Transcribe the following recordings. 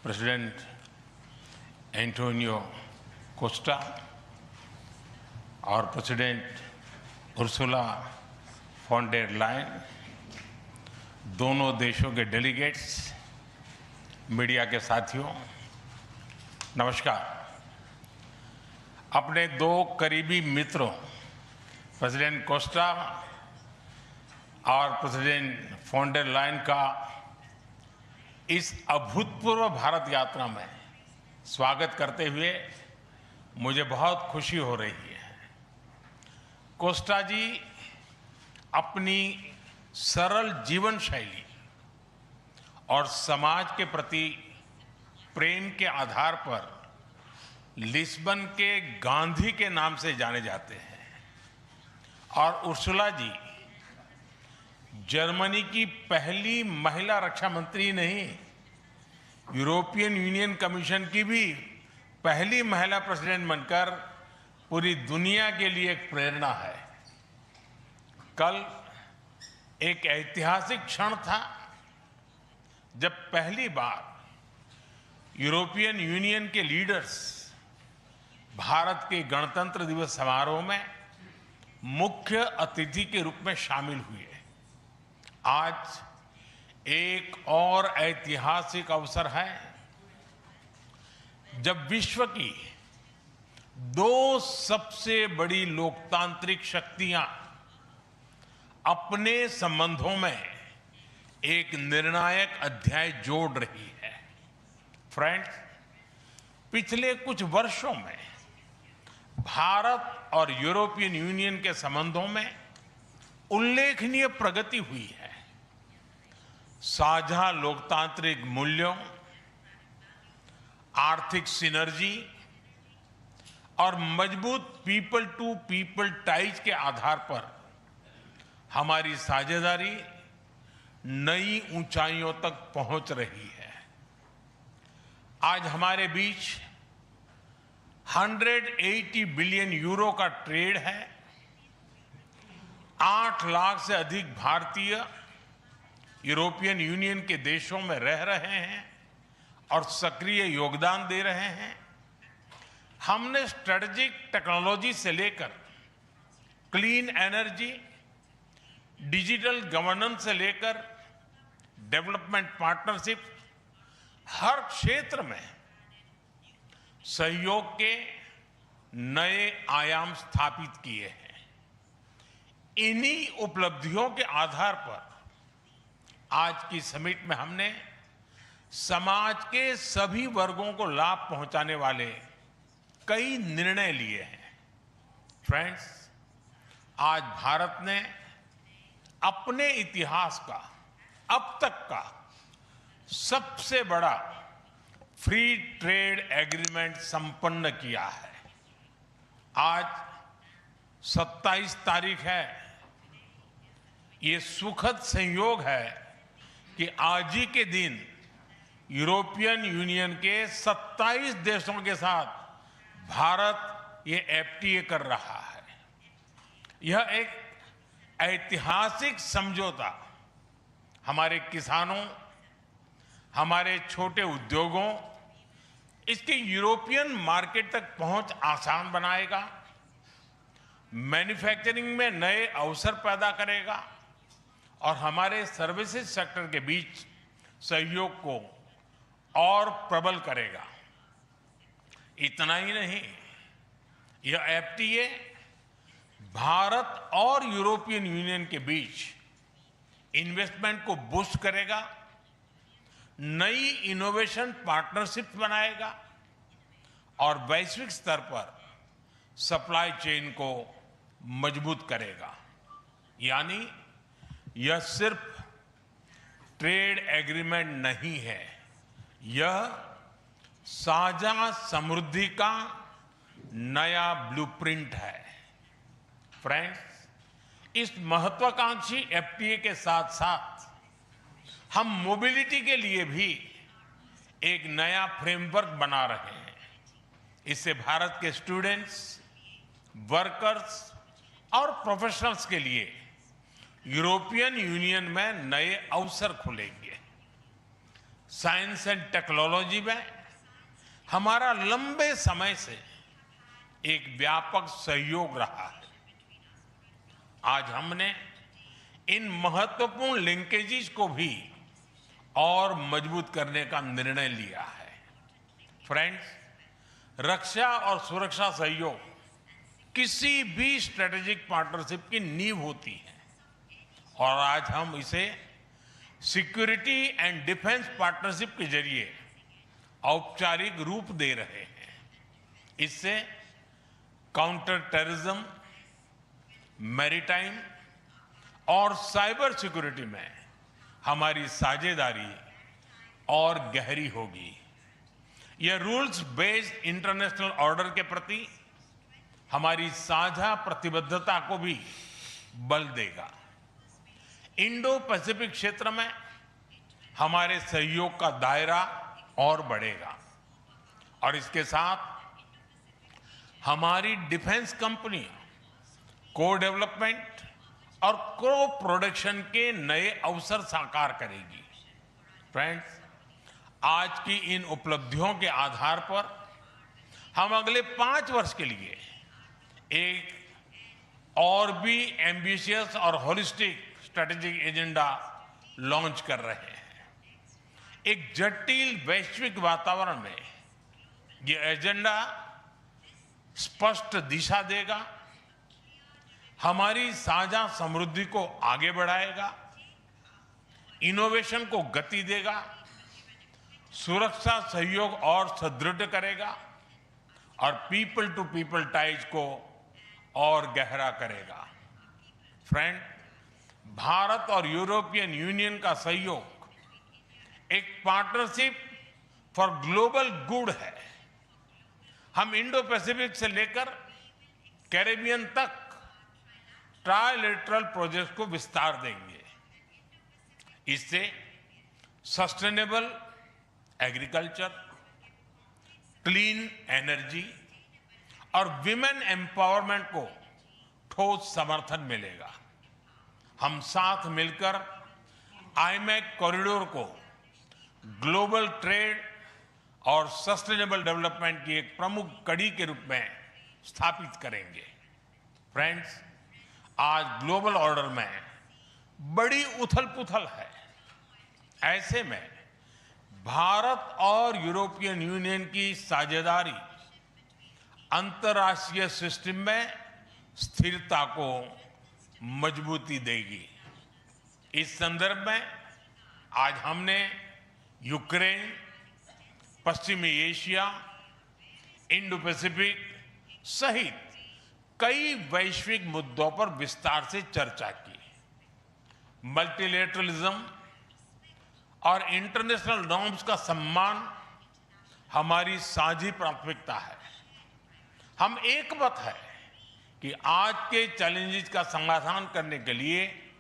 President Antonio Costa और president Ursula von der Leyen, दोनों देशों के डेलीगेट्स, मीडिया के साथियों, नमस्कार। अपने दो करीबी मित्रों प्रेसिडेंट कोस्टा और प्रेसिडेंट फॉन डेर लायन का इस अभूतपूर्व भारत यात्रा में स्वागत करते हुए मुझे बहुत खुशी हो रही है। कोस्टा जी अपनी सरल जीवन शैली और समाज के प्रति प्रेम के आधार पर लिस्बन के गांधी के नाम से जाने जाते हैं और उर्सुला जी जर्मनी की पहली महिला रक्षा मंत्री नहीं, यूरोपियन यूनियन कमीशन की भी पहली महिला प्रेसिडेंट बनकर पूरी दुनिया के लिए एक प्रेरणा है। कल एक ऐतिहासिक क्षण था जब पहली बार यूरोपियन यूनियन के लीडर्स भारत के गणतंत्र दिवस समारोह में मुख्य अतिथि के रूप में शामिल हुए। आज एक और ऐतिहासिक अवसर है जब विश्व की दो सबसे बड़ी लोकतांत्रिक शक्तियां अपने संबंधों में एक निर्णायक अध्याय जोड़ रही है। फ्रेंड्स, पिछले कुछ वर्षों में भारत और यूरोपियन यूनियन के संबंधों में उल्लेखनीय प्रगति हुई है। साझा लोकतांत्रिक मूल्यों, आर्थिक सिनर्जी और मजबूत पीपल टू पीपल टाइज के आधार पर हमारी साझेदारी नई ऊंचाइयों तक पहुंच रही है। आज हमारे बीच 180 बिलियन यूरो का ट्रेड है। 8 लाख से अधिक भारतीय यूरोपियन यूनियन के देशों में रह रहे हैं और सक्रिय योगदान दे रहे हैं। हमने स्ट्रेटेजिक टेक्नोलॉजी से लेकर क्लीन एनर्जी, डिजिटल गवर्नेंस से लेकर डेवलपमेंट पार्टनरशिप, हर क्षेत्र में सहयोग के नए आयाम स्थापित किए हैं। इन्हीं उपलब्धियों के आधार पर आज की समिट में हमने समाज के सभी वर्गों को लाभ पहुंचाने वाले कई निर्णय लिए हैं। फ्रेंड्स, आज भारत ने अपने इतिहास का अब तक का सबसे बड़ा फ्री ट्रेड एग्रीमेंट संपन्न किया है। आज 27 तारीख है। ये सुखद संयोग है कि आज ही के दिन यूरोपियन यूनियन के 27 देशों के साथ भारत ये एफटीए कर रहा है। यह एक ऐतिहासिक समझौता हमारे किसानों, हमारे छोटे उद्योगों, इसके यूरोपियन मार्केट तक पहुंच आसान बनाएगा, मैन्युफैक्चरिंग में नए अवसर पैदा करेगा और हमारे सर्विसेज सेक्टर के बीच सहयोग को और प्रबल करेगा। इतना ही नहीं, यह एफटीए भारत और यूरोपियन यूनियन के बीच इन्वेस्टमेंट को बूस्ट करेगा, नई इनोवेशन पार्टनरशिप बनाएगा और वैश्विक स्तर पर सप्लाई चेन को मजबूत करेगा। यानी यह सिर्फ ट्रेड एग्रीमेंट नहीं है, यह साझा समृद्धि का नया ब्लूप्रिंट है। फ्रेंड्स, इस महत्वाकांक्षी एफटीए के साथ साथ हम मोबिलिटी के लिए भी एक नया फ्रेमवर्क बना रहे हैं। इससे भारत के स्टूडेंट्स, वर्कर्स और प्रोफेशनल्स के लिए यूरोपियन यूनियन में नए अवसर खुलेंगे। साइंस एंड टेक्नोलॉजी में हमारा लंबे समय से एक व्यापक सहयोग रहा है। आज हमने इन महत्वपूर्ण लिंकेजेस को भी और मजबूत करने का निर्णय लिया है। फ्रेंड्स, रक्षा और सुरक्षा सहयोग किसी भी स्ट्रेटेजिक पार्टनरशिप की नींव होती है और आज हम इसे सिक्योरिटी एंड डिफेंस पार्टनरशिप के जरिए औपचारिक रूप दे रहे हैं। इससे काउंटर टेररिज्म, मैरीटाइम और साइबर सिक्योरिटी में हमारी साझेदारी और गहरी होगी। यह रूल्स बेस्ड इंटरनेशनल ऑर्डर के प्रति हमारी साझा प्रतिबद्धता को भी बल देगा। इंडो पैसिफिक क्षेत्र में हमारे सहयोग का दायरा और बढ़ेगा और इसके साथ हमारी डिफेंस कंपनियां को डेवलपमेंट और को प्रोडक्शन के नए अवसर साकार करेगी। फ्रेंड्स, आज की इन उपलब्धियों के आधार पर हम अगले 5 वर्ष के लिए एक और भी एम्बिशियस और होलिस्टिक स्ट्रेटेजिक एजेंडा लॉन्च कर रहे हैं। एक जटिल वैश्विक वातावरण में ये एजेंडा स्पष्ट दिशा देगा, हमारी साझा समृद्धि को आगे बढ़ाएगा, इनोवेशन को गति देगा, सुरक्षा सहयोग और सुदृढ़ करेगा और पीपल टू पीपल टाइज को और गहरा करेगा। फ्रेंड, भारत और यूरोपियन यूनियन का सहयोग एक पार्टनरशिप फॉर ग्लोबल गुड है। हम इंडो पैसिफिक से लेकर कैरेबियन तक ट्राइलेटरल प्रोजेक्ट को विस्तार देंगे। इससे सस्टेनेबल एग्रीकल्चर, क्लीन एनर्जी और विमेन एम्पावरमेंट को ठोस समर्थन मिलेगा। हम साथ मिलकर आईमैक कॉरिडोर को ग्लोबल ट्रेड और सस्टेनेबल डेवलपमेंट की एक प्रमुख कड़ी के रूप में स्थापित करेंगे। फ्रेंड्स, आज ग्लोबल ऑर्डर में बड़ी उथल-पुथल है। ऐसे में भारत और यूरोपियन यूनियन की साझेदारी अंतर्राष्ट्रीय सिस्टम में स्थिरता को मजबूती देगी। इस संदर्भ में आज हमने यूक्रेन, पश्चिमी एशिया, इंडो पैसिफिक सहित कई वैश्विक मुद्दों पर विस्तार से चर्चा की। मल्टीलेटरलिज्म और इंटरनेशनल नॉर्म्स का सम्मान हमारी साझी प्राथमिकता है। हम एकमत है कि आज के चैलेंजेस का समाधान करने के लिए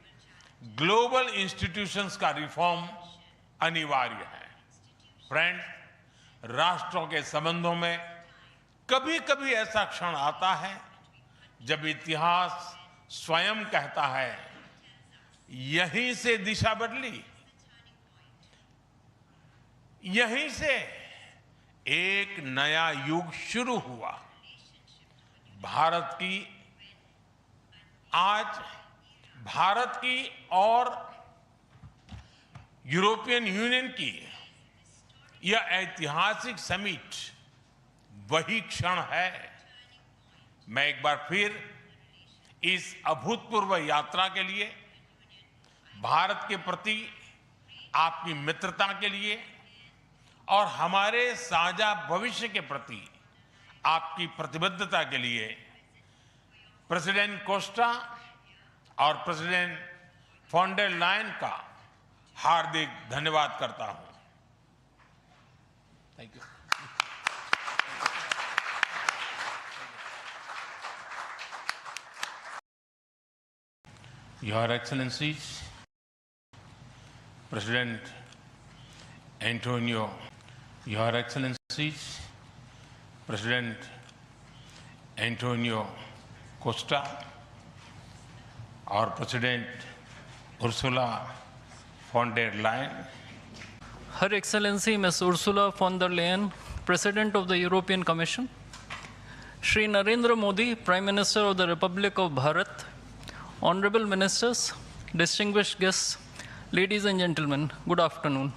ग्लोबल इंस्टीट्यूशंस का रिफॉर्म अनिवार्य है। फ्रेंड्स, राष्ट्रों के संबंधों में कभी-कभी ऐसा क्षण आता है जब इतिहास स्वयं कहता है, यहीं से दिशा बदली, यहीं से एक नया युग शुरू हुआ। भारत की और यूरोपियन यूनियन की यह ऐतिहासिक समिट वही क्षण है। मैं एक बार फिर इस अभूतपूर्व यात्रा के लिए, भारत के प्रति आपकी मित्रता के लिए और हमारे साझा भविष्य के प्रति आपकी प्रतिबद्धता के लिए प्रेसिडेंट कोस्टा और प्रेसिडेंट फोन डेर लायन का हार्दिक धन्यवाद करता हूं। Thank you. Your Excellencies, President Antonio, Your Excellencies, President Antonio Costa और president Ursula von der Leyen, Her Excellency Ms. Ursula von der Leyen, President of the European Commission, Shri Narendra Modi, Prime Minister of the Republic of Bharat, Honorable Ministers, distinguished guests, ladies and gentlemen, good afternoon.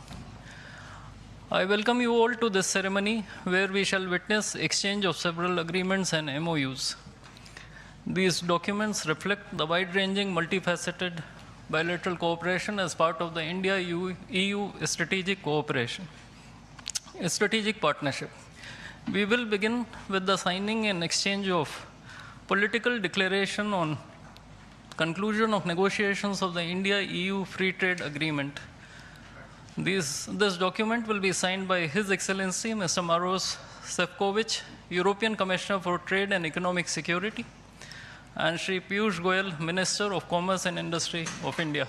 I welcome you all to this ceremony where we shall witness exchange of several agreements and MOUs. These documents reflect the wide-ranging, multifaceted bilateral cooperation as part of the India-EU strategic partnership. We will begin with the signing and exchange of political declaration on conclusion of negotiations of the India-EU Free Trade Agreement. This document will be signed by His Excellency Mr. Maros Sefcovic, European Commissioner for Trade and Economic Security, and Shri Piyush Goyal, Minister of Commerce and Industry of India.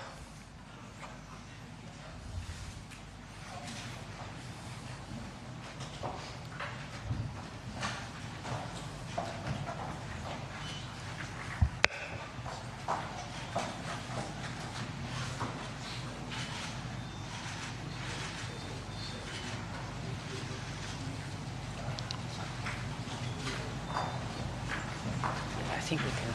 I think we can.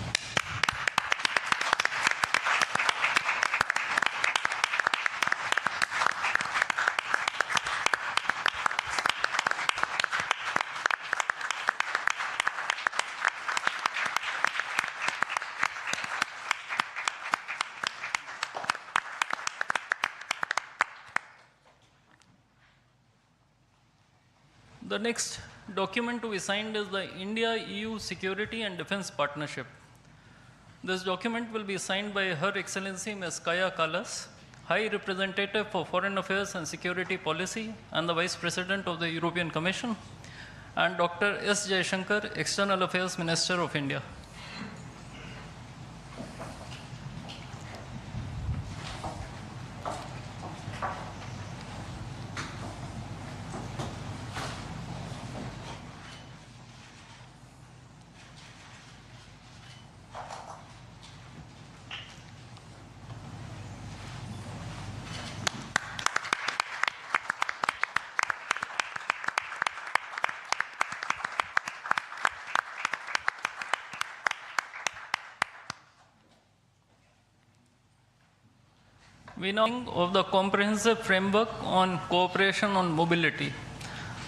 The next document to be signed is the India-EU Security and Defense Partnership. This document will be signed by Her Excellency Ms. Kaya Kallas, High Representative for Foreign Affairs and Security Policy and the Vice President of the European Commission, and Dr. S. Jaishankar, External Affairs Minister of India. We now of the comprehensive framework on cooperation on mobility.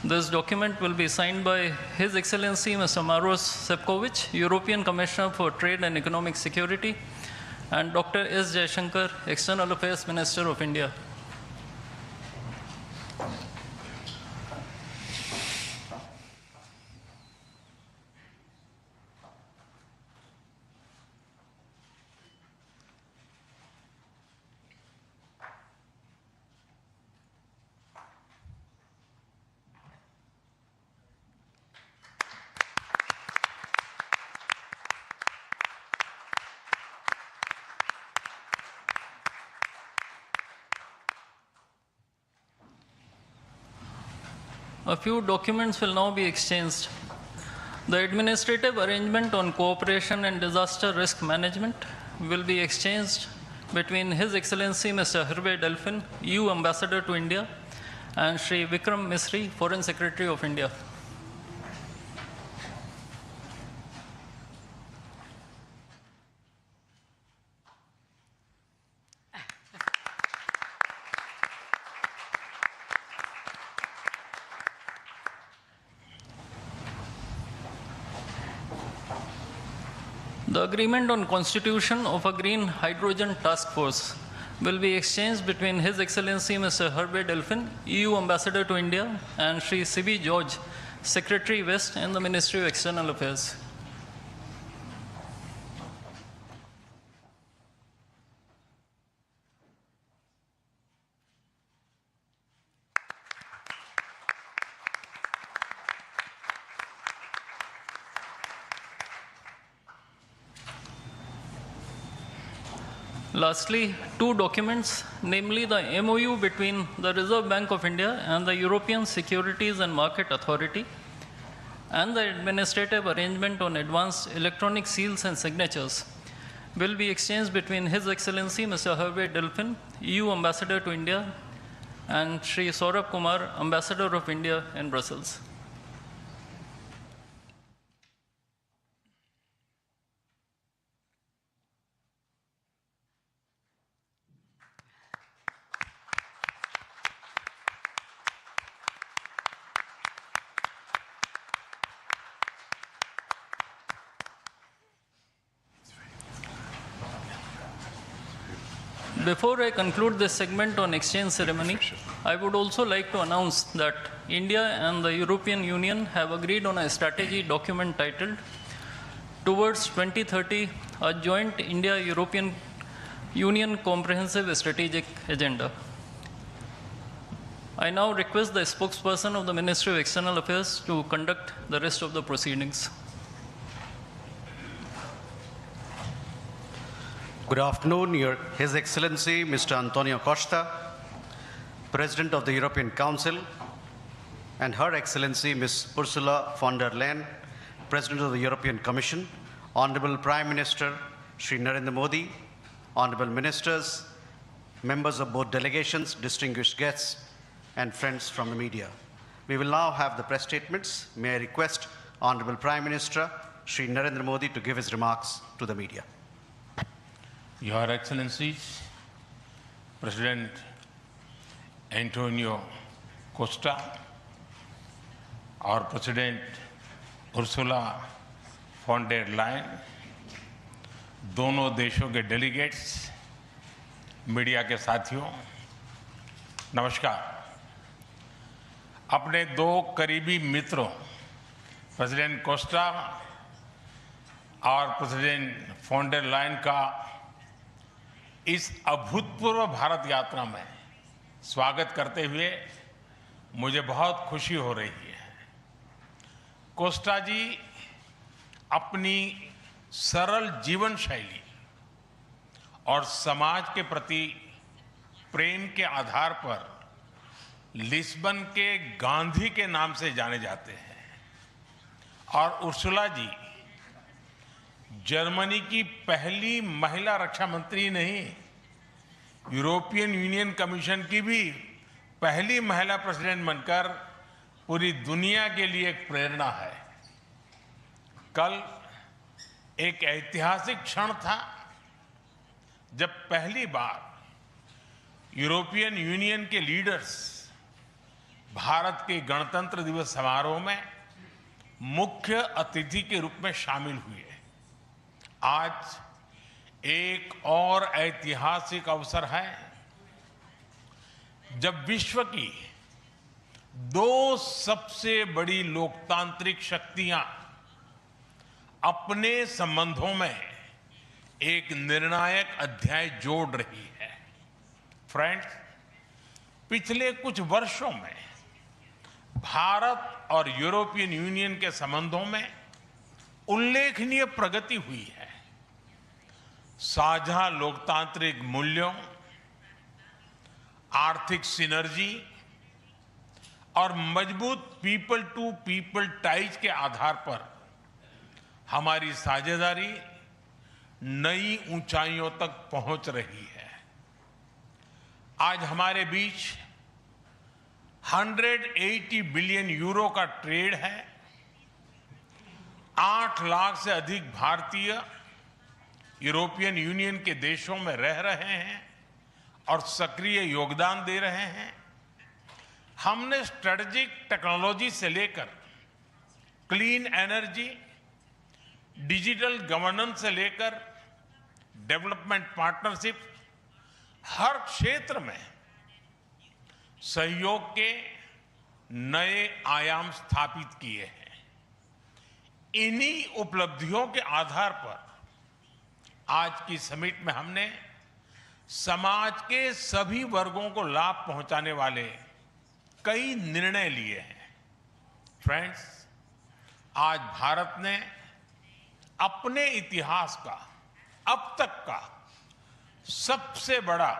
This document will be signed by His Excellency Mr. Maros Sefcovic, European Commissioner for Trade and Economic Security, and Dr. S. Jaishankar, External Affairs Minister of India. A few documents will now be exchanged. The administrative arrangement on cooperation and disaster risk management will be exchanged between His Excellency Mr. Hervé Delphin, EU Ambassador to India, and Shri Vikram Misri, Foreign Secretary of India. The agreement on constitution of a green hydrogen task force will be exchanged between His Excellency Mr. Hervé Delphin, EU Ambassador to India, and Shri C.B. George, Secretary West in the Ministry of External Affairs. Lastly, two documents, namely the MOU between the Reserve Bank of India and the European Securities and Market Authority, and the administrative arrangement on advanced electronic seals and signatures, will be exchanged between His Excellency Mr. Hervé Delphin, EU Ambassador to India, and Shri Saurabh Kumar, Ambassador of India in Brussels. Before I conclude this segment on exchange ceremony, I would also like to announce that India and the European Union have agreed on a strategy document titled Towards 2030, a joint India-European Union Comprehensive Strategic Agenda. I now request the spokesperson of the Ministry of External Affairs to conduct the rest of the proceedings. Good afternoon, His Excellency Mr. Antonio Costa, President of the European Council, and Her Excellency Ms. Ursula von der Leyen, President of the European Commission, Honorable Prime Minister Shri Narendra Modi, Honorable Ministers, members of both delegations, distinguished guests, and friends from the media. We will now have the press statements. May I request Honorable Prime Minister Shri Narendra Modi to give his remarks to the media. Your Excellencies, President Antonio Costa और President Ursula von der Leyen, दोनों देशों के delegates, media के साथियों, नमस्कार। अपने दो करीबी मित्रों, प्रेसिडेंट कोस्टा और प्रेसिडेंट von der Leyen का इस अभूतपूर्व भारत यात्रा में स्वागत करते हुए मुझे बहुत खुशी हो रही है। कोस्टा जी अपनी सरल जीवन शैली और समाज के प्रति प्रेम के आधार पर लिस्बन के गांधी के नाम से जाने जाते हैं और उर्सुला जी जर्मनी की पहली महिला रक्षा मंत्री नहीं, यूरोपियन यूनियन कमीशन की भी पहली महिला प्रेसिडेंट बनकर पूरी दुनिया के लिए एक प्रेरणा है। कल एक ऐतिहासिक क्षण था जब पहली बार यूरोपियन यूनियन के लीडर्स भारत के गणतंत्र दिवस समारोह में मुख्य अतिथि के रूप में शामिल हुए। आज एक और ऐतिहासिक अवसर है जब विश्व की दो सबसे बड़ी लोकतांत्रिक शक्तियां अपने संबंधों में एक निर्णायक अध्याय जोड़ रही है। फ्रेंड्स, पिछले कुछ वर्षों में भारत और यूरोपियन यूनियन के संबंधों में उल्लेखनीय प्रगति हुई है। साझा लोकतांत्रिक मूल्यों, आर्थिक सिनर्जी और मजबूत पीपल टू पीपल टाइज के आधार पर हमारी साझेदारी नई ऊंचाइयों तक पहुंच रही है। आज हमारे बीच 180 बिलियन यूरो का ट्रेड है। 8 लाख से अधिक भारतीय यूरोपियन यूनियन के देशों में रह रहे हैं और सक्रिय योगदान दे रहे हैं। हमने स्ट्रेटेजिक टेक्नोलॉजी से लेकर क्लीन एनर्जी, डिजिटल गवर्नेंस से लेकर डेवलपमेंट पार्टनरशिप, हर क्षेत्र में सहयोग के नए आयाम स्थापित किए हैं। इन्हीं उपलब्धियों के आधार पर आज की समिट में हमने समाज के सभी वर्गों को लाभ पहुंचाने वाले कई निर्णय लिए हैं। फ्रेंड्स, आज भारत ने अपने इतिहास का अब तक का सबसे बड़ा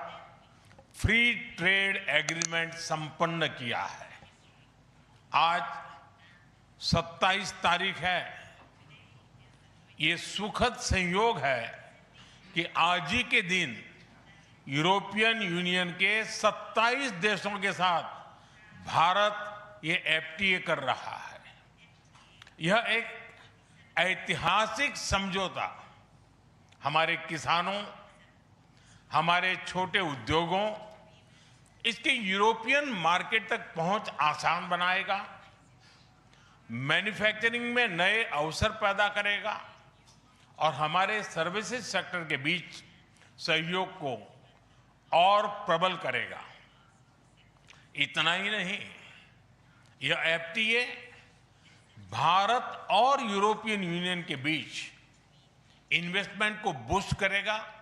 फ्री ट्रेड एग्रीमेंट संपन्न किया है। आज 27 तारीख है। ये सुखद संयोग है कि आज ही के दिन यूरोपियन यूनियन के 27 देशों के साथ भारत ये एफटीए कर रहा है। यह एक ऐतिहासिक समझौता हमारे किसानों, हमारे छोटे उद्योगों, इसके यूरोपियन मार्केट तक पहुंच आसान बनाएगा, मैन्युफैक्चरिंग में नए अवसर पैदा करेगा और हमारे सर्विसेज सेक्टर के बीच सहयोग को और प्रबल करेगा। इतना ही नहीं, यह एफटीए भारत और यूरोपियन यूनियन के बीच इन्वेस्टमेंट को बूस्ट करेगा,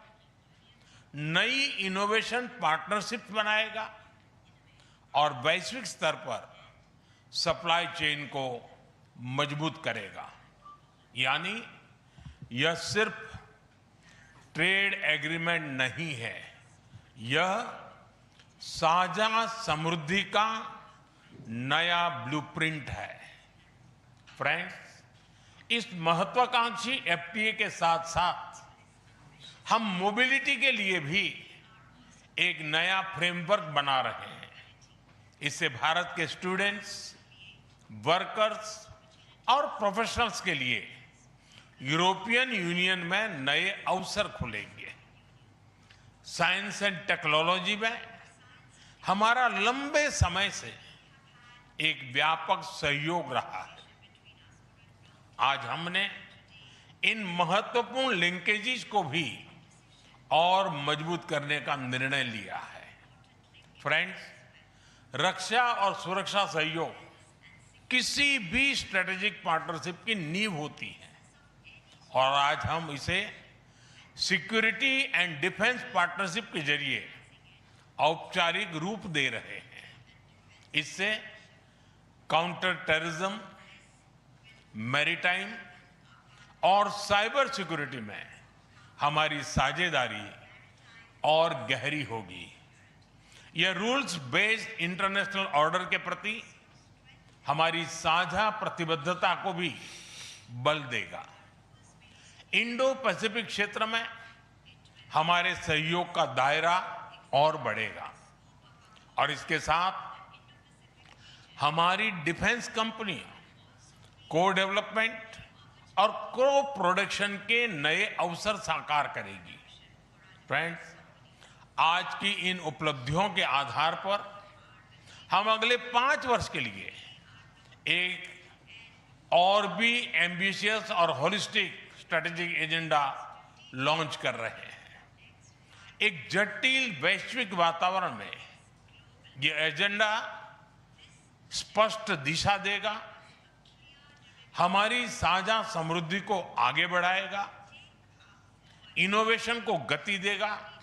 नई इनोवेशन पार्टनरशिप बनाएगा और वैश्विक स्तर पर सप्लाई चेन को मजबूत करेगा। यानी यह सिर्फ ट्रेड एग्रीमेंट नहीं है, यह साझा समृद्धि का नया ब्लूप्रिंट है। फ्रेंड्स, इस महत्वाकांक्षी एफटीए के साथ साथ हम मोबिलिटी के लिए भी एक नया फ्रेमवर्क बना रहे हैं। इससे भारत के स्टूडेंट्स, वर्कर्स और प्रोफेशनल्स के लिए यूरोपियन यूनियन में नए अवसर खुलेंगे। साइंस एंड टेक्नोलॉजी में हमारा लंबे समय से एक व्यापक सहयोग रहा है। आज हमने इन महत्वपूर्ण लिंकेजेस को भी और मजबूत करने का निर्णय लिया है। फ्रेंड्स, रक्षा और सुरक्षा सहयोग किसी भी स्ट्रेटेजिक पार्टनरशिप की नींव होती है और आज हम इसे सिक्योरिटी एंड डिफेंस पार्टनरशिप के जरिए औपचारिक रूप दे रहे हैं। इससे काउंटर टेररिज्म, मैरीटाइम और साइबर सिक्योरिटी में हमारी साझेदारी और गहरी होगी। यह रूल्स बेस्ड इंटरनेशनल ऑर्डर के प्रति हमारी साझा प्रतिबद्धता को भी बल देगा। इंडो पैसिफिक क्षेत्र में हमारे सहयोग का दायरा और बढ़ेगा और इसके साथ हमारी डिफेंस कंपनियां को डेवलपमेंट और को प्रोडक्शन के नए अवसर साकार करेगी। फ्रेंड्स, आज की इन उपलब्धियों के आधार पर हम अगले 5 वर्ष के लिए एक और भी एम्बिशियस और होलिस्टिक स्ट्रेटेजिक एजेंडा लॉन्च कर रहे हैं। एक जटिल वैश्विक वातावरण में ये एजेंडा स्पष्ट दिशा देगा, हमारी साझा समृद्धि को आगे बढ़ाएगा, इनोवेशन को गति देगा,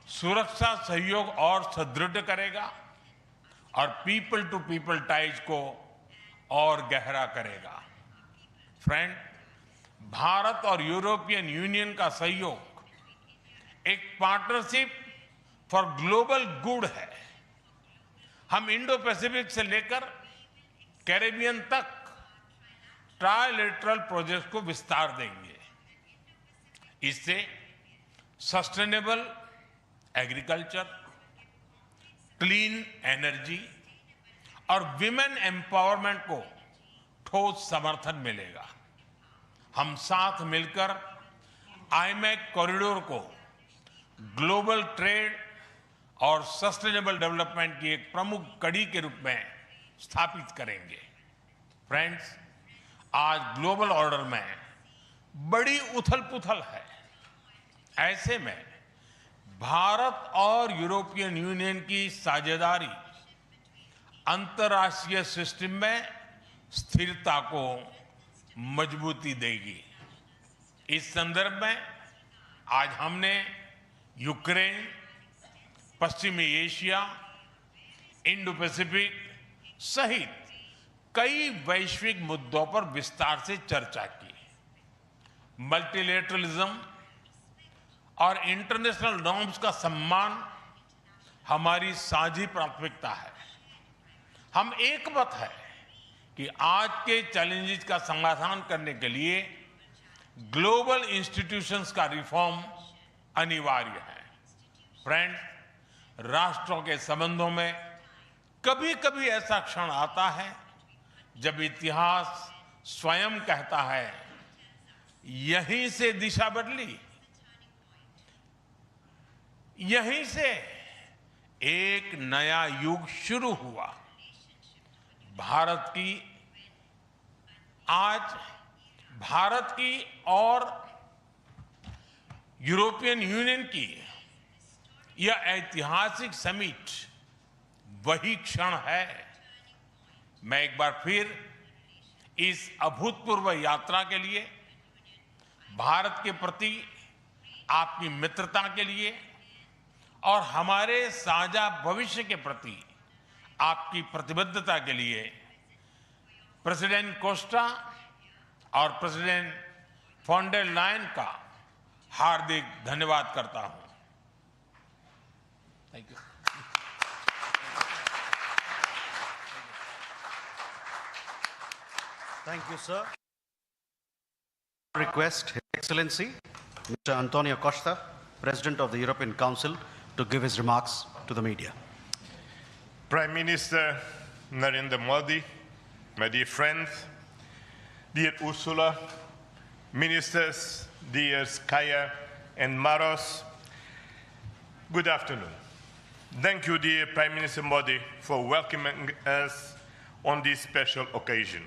सुरक्षा सहयोग और सुदृढ़ करेगा और पीपल टू पीपल टाइज को और गहरा करेगा। फ्रेंड, भारत और यूरोपियन यूनियन का सहयोग एक पार्टनरशिप फॉर ग्लोबल गुड है। हम इंडो पैसिफिक से लेकर कैरेबियन तक ट्राइलेटरल प्रोजेक्ट को विस्तार देंगे। इससे सस्टेनेबल एग्रीकल्चर, क्लीन एनर्जी और विमेन एम्पावरमेंट को ठोस समर्थन मिलेगा। हम साथ मिलकर आईमैक कॉरिडोर को ग्लोबल ट्रेड और सस्टेनेबल डेवलपमेंट की एक प्रमुख कड़ी के रूप में स्थापित करेंगे। फ्रेंड्स, आज ग्लोबल ऑर्डर में बड़ी उथल-पुथल है। ऐसे में भारत और यूरोपियन यूनियन की साझेदारी अंतर्राष्ट्रीय सिस्टम में स्थिरता को मजबूती देगी। इस संदर्भ में आज हमने यूक्रेन, पश्चिमी एशिया, इंडो पैसिफिक सहित कई वैश्विक मुद्दों पर विस्तार से चर्चा की। मल्टीलेटरलिज्म और इंटरनेशनल नॉर्म्स का सम्मान हमारी साझी प्राथमिकता है। हम एकमत है कि आज के चैलेंजेस का समाधान करने के लिए ग्लोबल इंस्टीट्यूशंस का रिफॉर्म अनिवार्य है। फ्रेंड्स, राष्ट्रों के संबंधों में कभी कभी ऐसा क्षण आता है जब इतिहास स्वयं कहता है, यहीं से दिशा बदली, यहीं से एक नया युग शुरू हुआ। भारत की और यूरोपियन यूनियन की यह ऐतिहासिक समिट वही क्षण है। मैं एक बार फिर इस अभूतपूर्व यात्रा के लिए, भारत के प्रति आपकी मित्रता के लिए और हमारे साझा भविष्य के प्रति आपकी प्रतिबद्धता के लिए प्रेसिडेंट कोस्टा और प्रेसिडेंट फॉन्डर लायन का हार्दिक धन्यवाद करता हूं। Thank you. Thank you, sir. Request His Excellency, Mr. Antonio Costa, President of the European Council, to give his remarks to the media. Prime Minister Narendra Modi, my dear friends, dear Ursula, ministers, dear Kaya and Maros, good afternoon. Thank you, dear Prime Minister Modi, for welcoming us on this special occasion.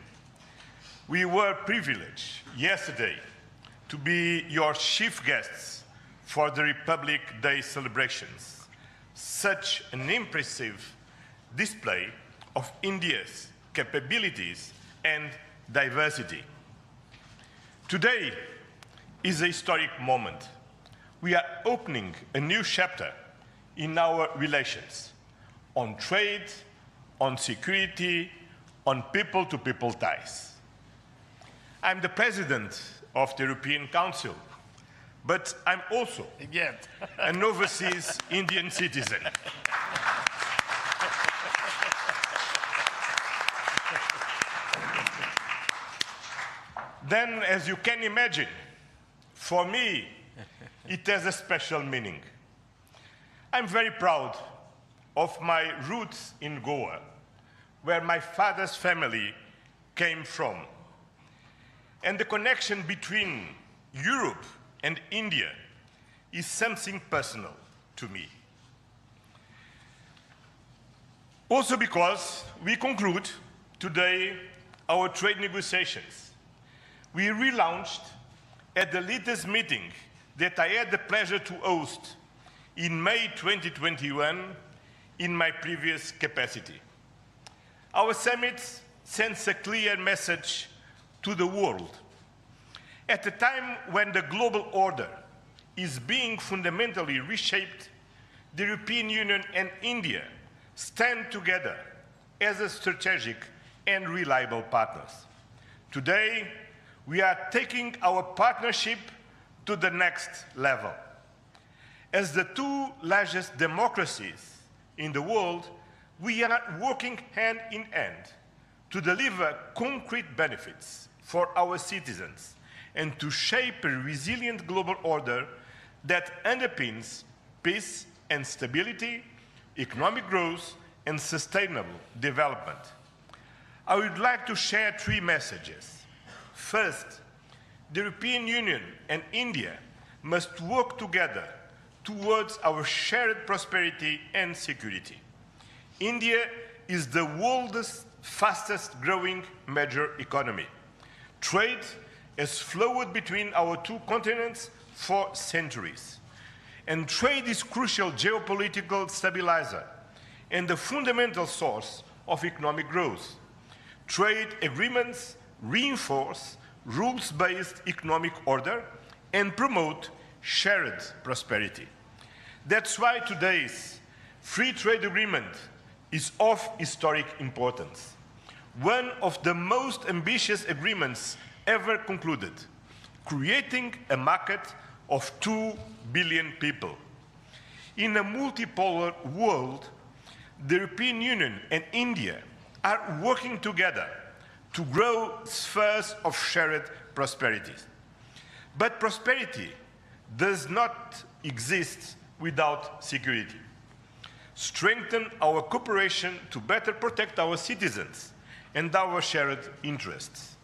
We were privileged yesterday to be your chief guests for the Republic Day celebrations. Such an impressive display of India's capabilities and diversity. Today is a historic moment. We are opening a new chapter in our relations on trade, on security, on people-to-people ties. I'm the president of the European Council, but I'm also an overseas Indian citizen. Then, as you can imagine, for me, it has a special meaning. I'm very proud of my roots in Goa, where my father's family came from. And the connection between Europe and India is something personal to me. Also because we conclude today our trade negotiations. We relaunched at the latest meeting that I had the pleasure to host in May 2021 in my previous capacity. Our summit sends a clear message to the world. At a time when the global order is being fundamentally reshaped, the European Union and India stand together as a strategic and reliable partners. Today, we are taking our partnership to the next level. As the two largest democracies in the world, we are working hand in hand to deliver concrete benefits for our citizens and to shape a resilient global order that underpins peace and stability, economic growth, and sustainable development. I would like to share three messages. First, the European Union and India must work together towards our shared prosperity and security. India is the world's fastest growing major economy. Trade has flowed between our two continents for centuries. And trade is a crucial geopolitical stabilizer and the fundamental source of economic growth. Trade agreements reinforce rules-based economic order and promote shared prosperity. That's why today's free trade agreement is of historic importance. One of the most ambitious agreements ever concluded, creating a market of 2 billion people. In a multipolar world, the European Union and India are working together to grow spheres of shared prosperity. But prosperity does not exist without security. Strengthen our cooperation to better protect our citizens and our shared interests.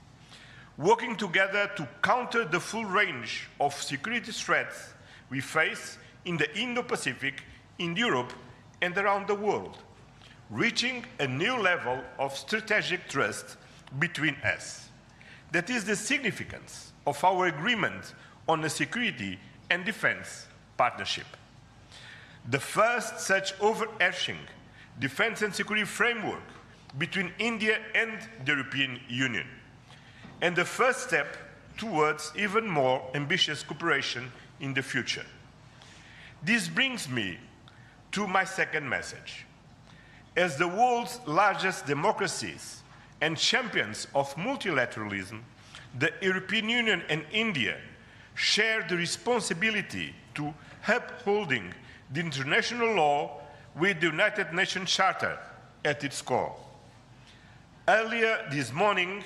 Working together to counter the full range of security threats we face in the Indo-Pacific, in Europe, and around the world, reaching a new level of strategic trust between us. That is the significance of our agreement on a security and defense partnership. The first such overarching defense and security framework between India and the European Union, and the first step towards even more ambitious cooperation in the future. This brings me to my second message. As the world's largest democracies and champions of multilateralism, the European Union and India share the responsibility to upholding the international law with the United Nations Charter at its core. Earlier this morning,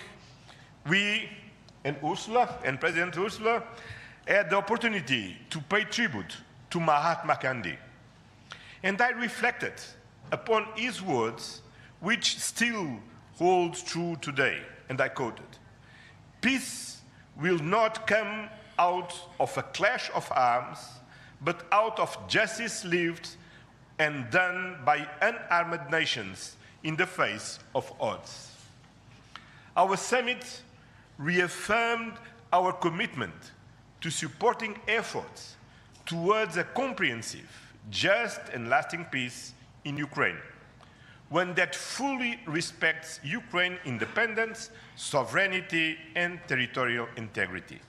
we and Ursula, and President Ursula, had the opportunity to pay tribute to Mahatma Gandhi. And I reflected upon his words, which still hold true today, and I quoted, "Peace will not come out of a clash of arms, but out of justice lived and done by unarmed nations in the face of odds." Our summit reaffirmed our commitment to supporting efforts towards a comprehensive, just and lasting peace in Ukraine, one that fully respects Ukraine's independence, sovereignty, and territorial integrity.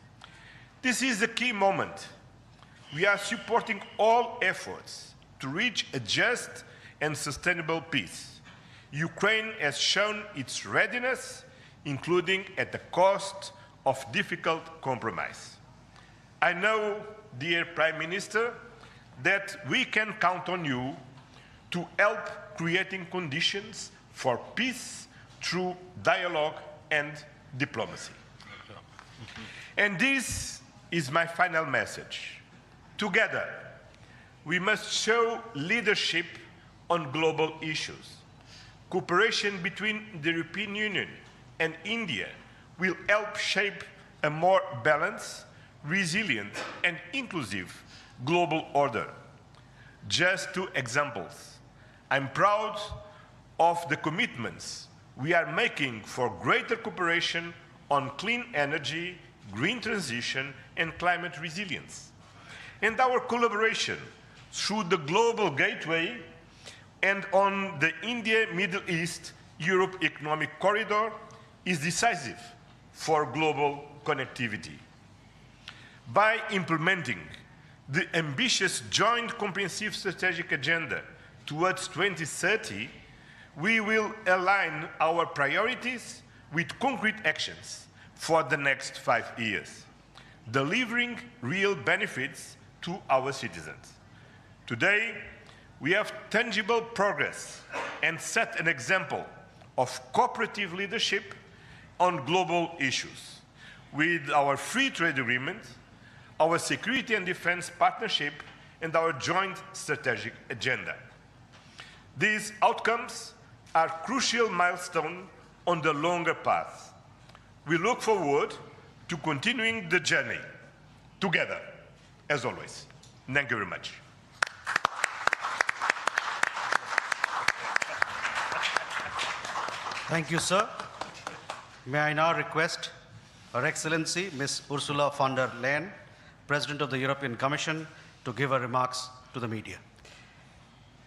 This is a key moment. We are supporting all efforts to reach a just and sustainable peace. Ukraine has shown its readiness, including at the cost of difficult compromise. I know, dear Prime Minister, that we can count on you to help creating conditions for peace through dialogue and diplomacy. And this is my final message. Together, we must show leadership on global issues. Cooperation between the European Union and India will help shape a more balanced, resilient, and inclusive global order. Just two examples. I'm proud of the commitments we are making for greater cooperation on clean energy, green transition, and climate resilience. And our collaboration through the Global Gateway and on the India-Middle East-Europe Economic Corridor is decisive for global connectivity. By implementing the ambitious Joint Comprehensive Strategic Agenda towards 2030, we will align our priorities with concrete actions for the next 5 years, delivering real benefits to our citizens. Today, we have tangible progress and set an example of cooperative leadership on global issues with our free trade agreement, our security and defense partnership, and our joint strategic agenda. These outcomes are crucial milestones on the longer path. We look forward to continuing the journey together, as always. Thank you very much. Thank you, sir. May I now request Her Excellency Ms. Ursula von der Leyen, President of the European Commission, to give her remarks to the media.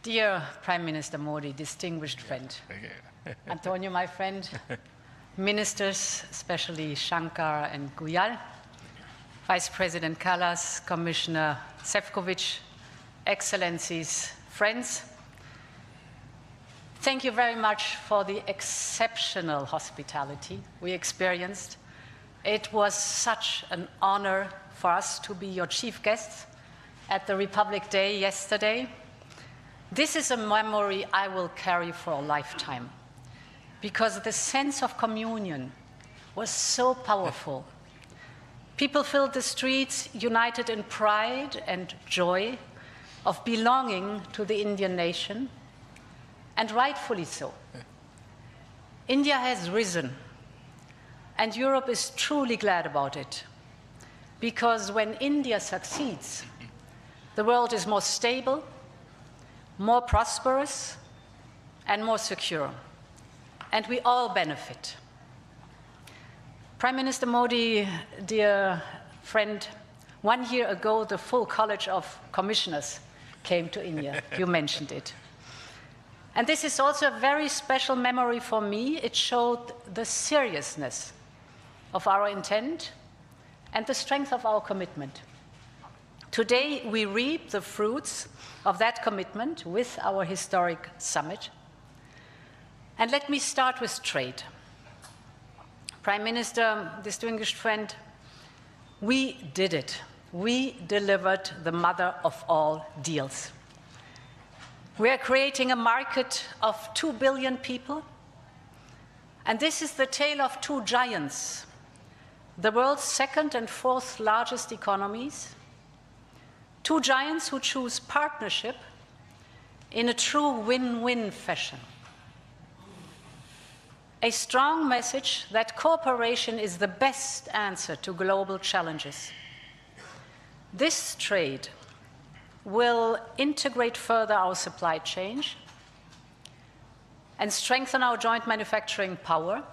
Dear Prime Minister Modi, distinguished friend, Antonio, my friend, ministers, especially Shankar and Guyal, Vice President Kallas, Commissioner Šefčovič, Excellencies, friends, thank you very much for the exceptional hospitality we experienced. It was such an honor for us to be your chief guests at the Republic Day yesterday. This is a memory I will carry for a lifetime, because the sense of communion was so powerful. People filled the streets united in pride and joy of belonging to the Indian nation, and rightfully so. India has risen, and Europe is truly glad about it, because when India succeeds, the world is more stable, more prosperous, and more secure, and we all benefit. Prime Minister Modi, dear friend, 1 year ago, the full College of Commissioners came to India. You mentioned it. And this is also a very special memory for me. It showed the seriousness of our intent and the strength of our commitment. Today, we reap the fruits of that commitment with our historic summit. And let me start with trade. Prime Minister, distinguished friend, we did it. We delivered the mother of all deals. We are creating a market of 2 billion people, and this is the tale of two giants, the world's second and fourth largest economies, two giants who choose partnership in a true win-win fashion. A strong message that cooperation is the best answer to global challenges. This trade will integrate further our supply chain and strengthen our joint manufacturing power.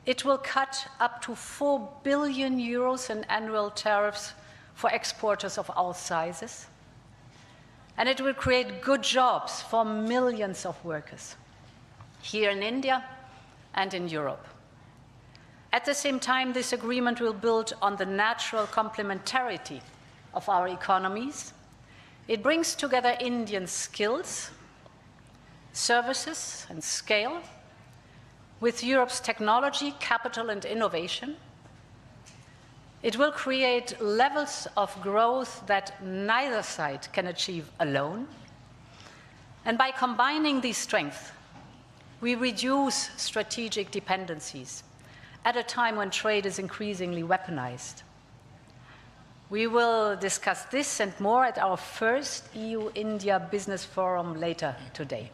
It will cut up to 4 billion euros in annual tariffs for exporters of all sizes. And it will create good jobs for millions of workers here in India and in Europe. At the same time, this agreement will build on the natural complementarity of our economies. It brings together Indian skills, services, and scale with Europe's technology, capital, and innovation. It will create levels of growth that neither side can achieve alone. And by combining these strengths, we reduce strategic dependencies at a time when trade is increasingly weaponized. We will discuss this and more at our first EU-India Business Forum later today.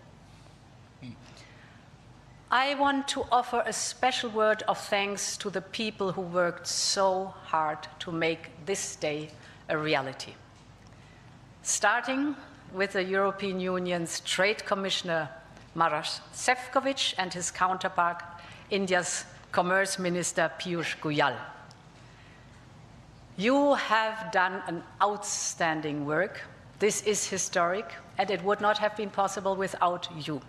I want to offer a special word of thanks to the people who worked so hard to make this day a reality. Starting with the European Union's Trade Commissioner Maroš Šefčovič and his counterpart, India's Commerce Minister Piyush Goyal. You have done an outstanding work. This is historic, and it would not have been possible without you.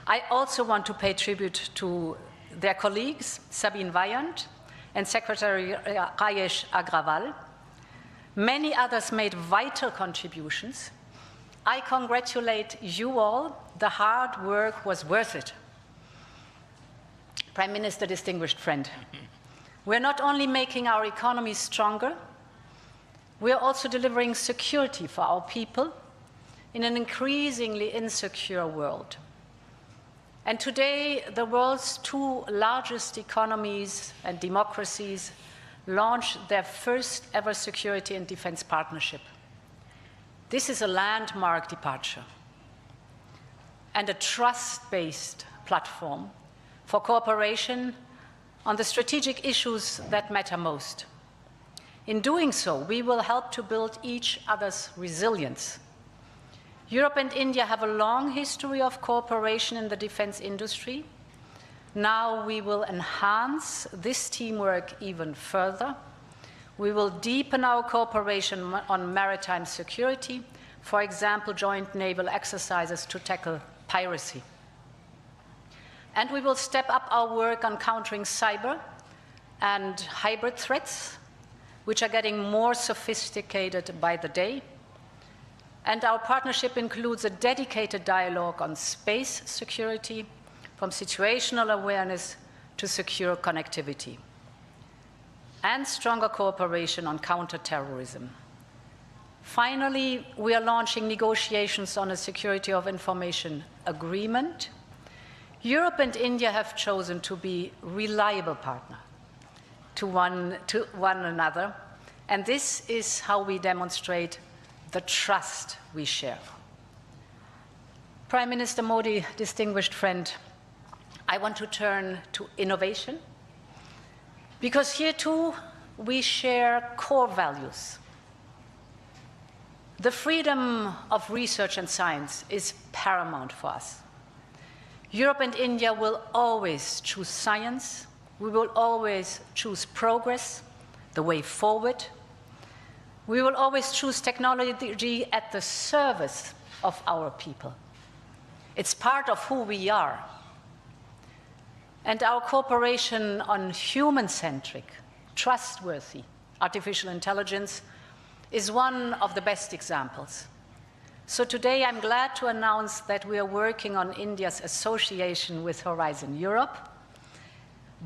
I also want to pay tribute to their colleagues, Sabine Weyand and Secretary Rajesh Agrawal. Many others made vital contributions. I congratulate you all. The hard work was worth it. Prime Minister, distinguished friend, we're not only making our economy stronger, we're also delivering security for our people in an increasingly insecure world. And today, the world's two largest economies and democracies launch their first ever security and defense partnership. This is a landmark departure and a trust-based platform for cooperation on the strategic issues that matter most. In doing so, we will help to build each other's resilience. Europe and India have a long history of cooperation in the defense industry. Now we will enhance this teamwork even further. We will deepen our cooperation on maritime security, for example, joint naval exercises to tackle piracy. And we will step up our work on countering cyber and hybrid threats, which are getting more sophisticated by the day. And our partnership includes a dedicated dialogue on space security, from situational awareness to secure connectivity, and stronger cooperation on counterterrorism. Finally, we are launching negotiations on a security of information agreement. Europe and India have chosen to be reliable partners to one another, and this is how we demonstrate the trust we share. Prime Minister Modi, distinguished friend, I want to turn to innovation, because here too we share core values. The freedom of research and science is paramount for us. Europe and India will always choose science. We will always choose progress, the way forward. We will always choose technology at the service of our people. It's part of who we are. And our cooperation on human-centric, trustworthy artificial intelligence is one of the best examples. So today I'm glad to announce that we are working on India's association with Horizon Europe.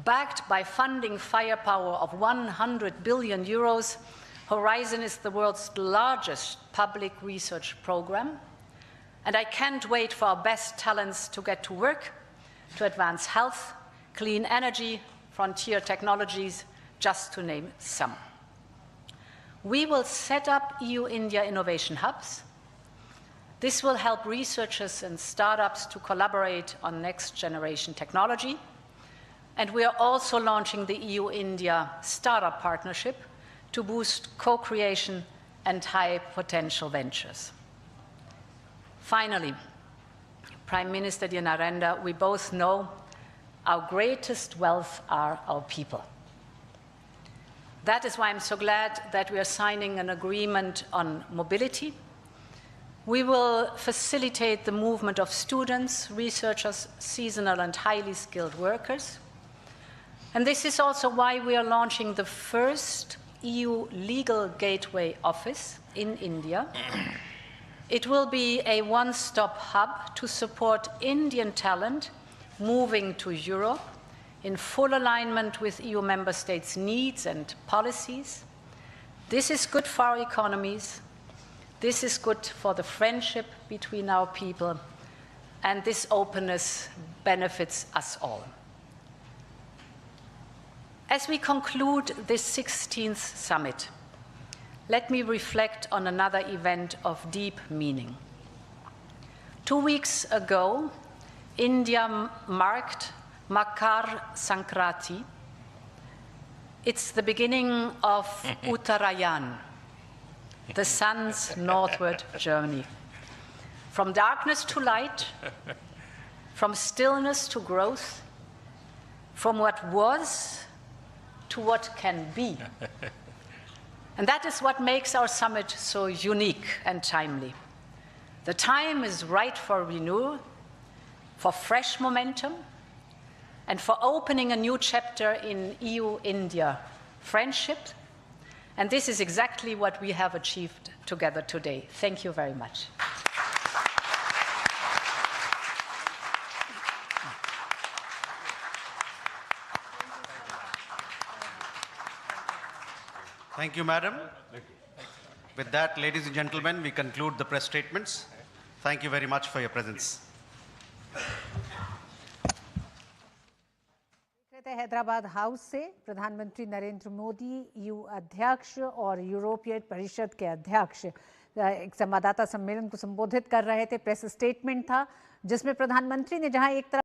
Backed by funding firepower of 100 billion euros, Horizon is the world's largest public research program. And I can't wait for our best talents to get to work to advance health, clean energy, frontier technologies, just to name some. We will set up EU-India innovation hubs. This will help researchers and startups to collaborate on next-generation technology. And we are also launching the EU-India Startup Partnership to boost co-creation and high-potential ventures. Finally, Prime Minister dear Narendra, we both know our greatest wealth are our people. That is why I'm so glad that we are signing an agreement on mobility. We will facilitate the movement of students, researchers, seasonal and highly skilled workers. And this is also why we are launching the first EU legal gateway office in India. It will be a one-stop hub to support Indian talent moving to Europe in full alignment with EU member states' needs and policies. This is good for our economies. This is good for the friendship between our people. And this openness benefits us all. As we conclude this 16th summit, let me reflect on another event of deep meaning. 2 weeks ago, India marked Makar Sankranti. It's the beginning of Uttarayan, the sun's northward journey. From darkness to light, from stillness to growth, from what was to what can be. And that is what makes our summit so unique and timely. The time is right for renewal, for fresh momentum, and for opening a new chapter in EU-India friendship. And this is exactly what we have achieved together today. Thank you very much. Thank you, Madam. With that, ladies and gentlemen, we conclude the press statements. Thank you very much for your presence. Hyderabad house से प्रधानमंत्री Narendra Modi EU अध्यक्ष और यूरोपीय परिषद के अध्यक्ष एक संवाददाता सम्मेलन को संबोधित कर रहे थे। प्रेस स्टेटमेंट था जिसमें प्रधानमंत्री ने जहां एक तरफ